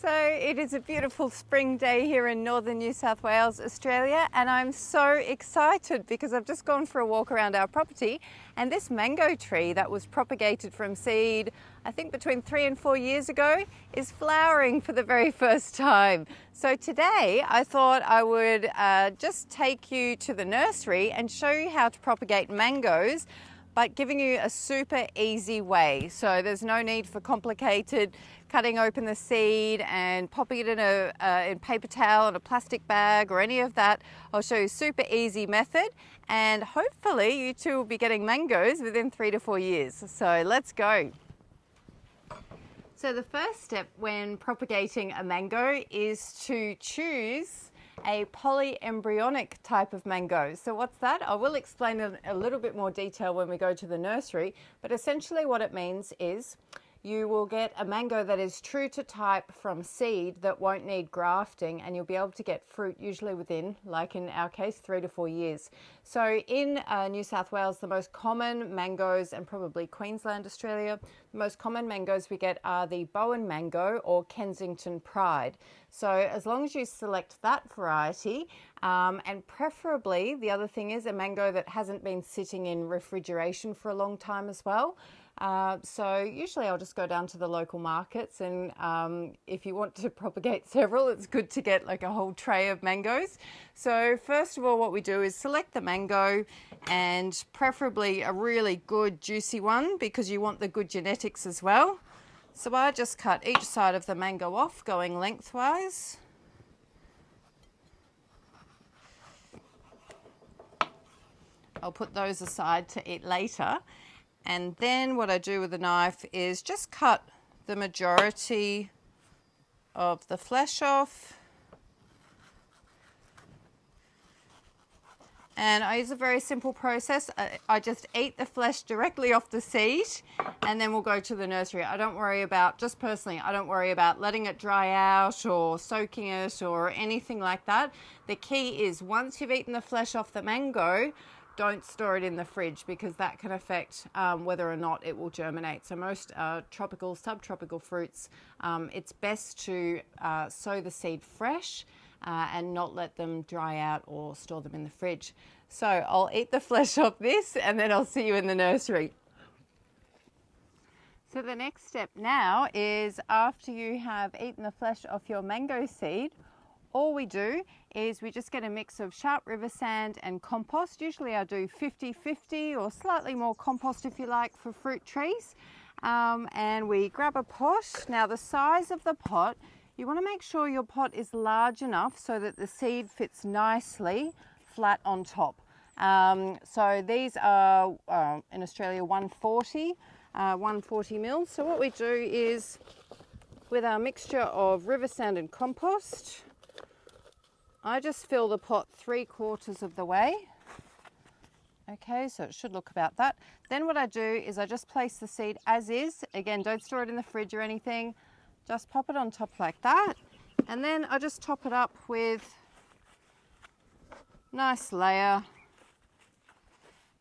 So it is a beautiful spring day here in northern New South Wales, Australia, and I'm so excited because I've just gone for a walk around our property and this mango tree that was propagated from seed, I think between 3 and 4 years ago, is flowering for the very first time. So today I thought I would just take you to the nursery and show you how to propagate mangoes, but giving you a super easy way. So there's no need for complicated cutting open the seed and popping it in a paper towel and a plastic bag or any of that. I'll show you a super easy method, and hopefully you two will be getting mangoes within 3 to 4 years. So let's go. So the first step when propagating a mango is to choose a polyembryonic type of mango. So what's that? I will explain in a little bit more detail when we go to the nursery, but essentially what it means is you will get a mango that is true to type from seed that won't need grafting, and you'll be able to get fruit usually within, like in our case, 3 to 4 years. So in New South Wales, the most common mangoes, and probably Queensland, Australia, the most common mangoes we get are the Bowen mango or Kensington Pride. So as long as you select that variety, and preferably the other thing is a mango that hasn't been sitting in refrigeration for a long time as well. So usually I'll just go down to the local markets, and if you want to propagate several, it's good to get like a whole tray of mangoes. So first of all, what we do is select the mango, and preferably a really good juicy one because you want the good genetics as well. So I just cut each side of the mango off going lengthwise. I'll put those aside to eat later. And then what I do with the knife is just cut the majority of the flesh off. And I use a very simple process. I just eat the flesh directly off the seed, and then we'll go to the nursery. I don't worry about, just personally, I don't worry about letting it dry out or soaking it or anything like that. The key is once you've eaten the flesh off the mango, don't store it in the fridge because that can affect whether or not it will germinate. So most tropical, subtropical fruits, it's best to sow the seed fresh and not let them dry out or store them in the fridge. So I'll eat the flesh off this, and then I'll see you in the nursery. So the next step now is, after you have eaten the flesh off your mango seed, all we do is we just get a mix of sharp river sand and compost. Usually I do 50-50 or slightly more compost if you like for fruit trees. And we grab a pot. Now the size of the pot, you want to make sure your pot is large enough so that the seed fits nicely flat on top. So these are in Australia 140 mils. So what we do is, with our mixture of river sand and compost, I just fill the pot 3/4 of the way. Okay, so it should look about that. Then what I do is I just place the seed as is. Again, don't store it in the fridge or anything. Just pop it on top like that. And then I just top it up with nice layer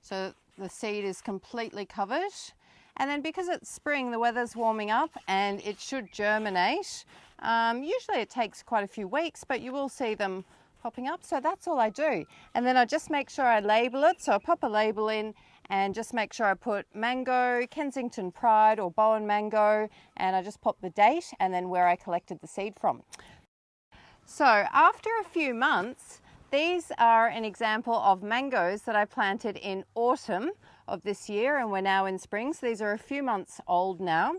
so the seed is completely covered. And then because it's spring, the weather's warming up and it should germinate. Usually it takes quite a few weeks, but you will see them popping up. So that's all I do. And then I just make sure I label it. So I pop a label in and just make sure I put mango, Kensington Pride or Bowen mango, and I just pop the date and then where I collected the seed from. So after a few months, these are an example of mangoes that I planted in autumn of this year, and we're now in spring. So these are a few months old now.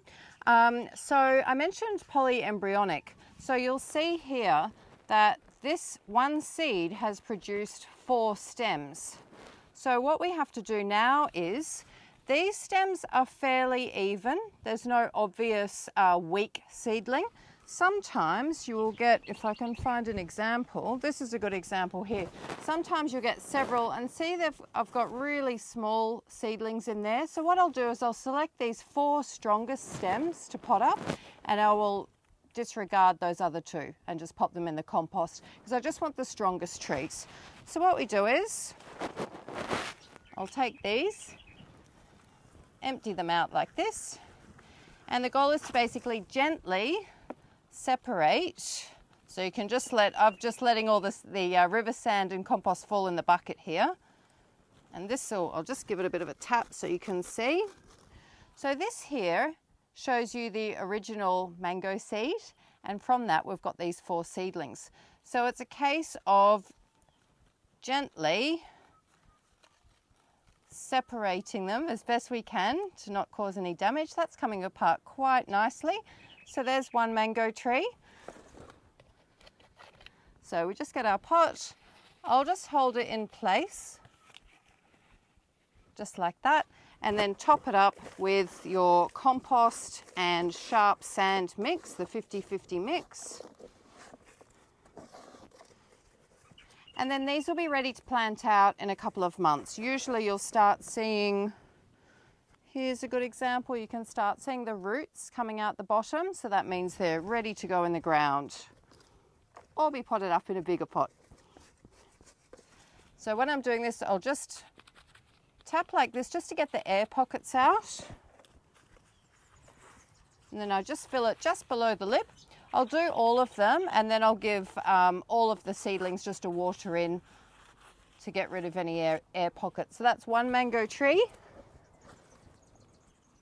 So I mentioned polyembryonic. So you'll see here that this one seed has produced 4 stems. So what we have to do now is, these stems are fairly even. There's no obvious weak seedling. Sometimes you will get, if I can find an example, this is a good example here. Sometimes you'll get several, and see that I've got really small seedlings in there. So what I'll do is I'll select these 4 strongest stems to pot up, and I will disregard those other 2 and just pop them in the compost because I just want the strongest trees. So what we do is, I'll take these, empty them out like this, and the goal is to basically gently separate. So you can just I'm just letting all the river sand and compost fall in the bucket here. And I'll just give it a bit of a tap so you can see. So this here shows you the original mango seed, and from that we've got these 4 seedlings. So it's a case of gently separating them as best we can to not cause any damage. That's coming apart quite nicely. So there's one mango tree. So we just get our pot. I'll just hold it in place, just like that, and then top it up with your compost and sharp sand mix, the 50-50 mix. And then these will be ready to plant out in a couple of months. Usually you'll start seeing, here's a good example, you can start seeing the roots coming out the bottom, so that means they're ready to go in the ground or be potted up in a bigger pot. So when I'm doing this, I'll just tap like this just to get the air pockets out. And then I just fill it just below the lip. I'll do all of them, and then I'll give all of the seedlings just a water in to get rid of any air pockets. So that's one mango tree.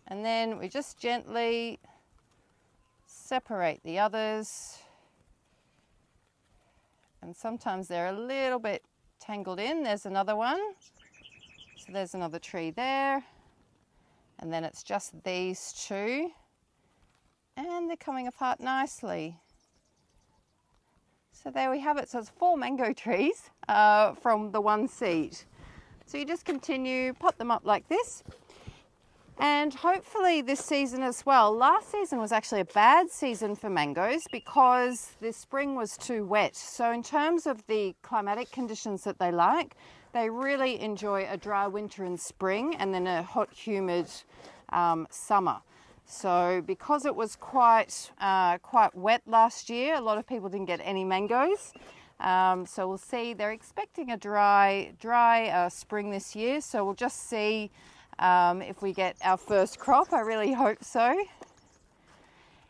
And then we just gently separate the others. And sometimes they're a little bit tangled in. There's another one. So there's another tree there. And then it's just these 2. And they're coming apart nicely. So there we have it. So it's 4 mango trees from the 1 seed. So you just continue, pot them up like this. And hopefully this season as well. Last season was actually a bad season for mangoes because the spring was too wet. So in terms of the climatic conditions that they like, they really enjoy a dry winter and spring, and then a hot, humid summer. So because it was quite wet last year, a lot of people didn't get any mangoes. So we'll see. They're expecting a dry spring this year. So we'll just see if we get our first crop. I really hope so.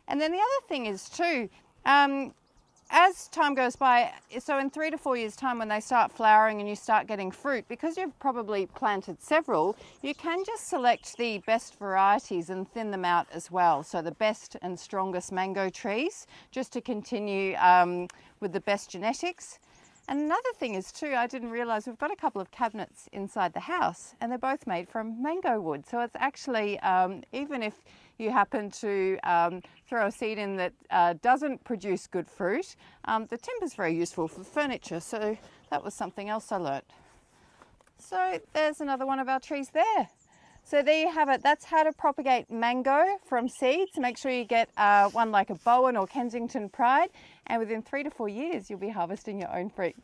And then the other thing is too, as time goes by, so in 3 to 4 years' time when they start flowering and you start getting fruit, because you've probably planted several, you can just select the best varieties and thin them out as well. So the best and strongest mango trees, just to continue with the best genetics. And another thing is too, I didn't realise we've got a couple of cabinets inside the house, and they're both made from mango wood. So it's actually, even if you happen to throw a seed in that doesn't produce good fruit, the timber's very useful for furniture. So that was something else I learnt. So there's another one of our trees there. So there you have it. That's how to propagate mango from seeds. Make sure you get one like a Bowen or Kensington Pride, and within 3 to 4 years you'll be harvesting your own fruit.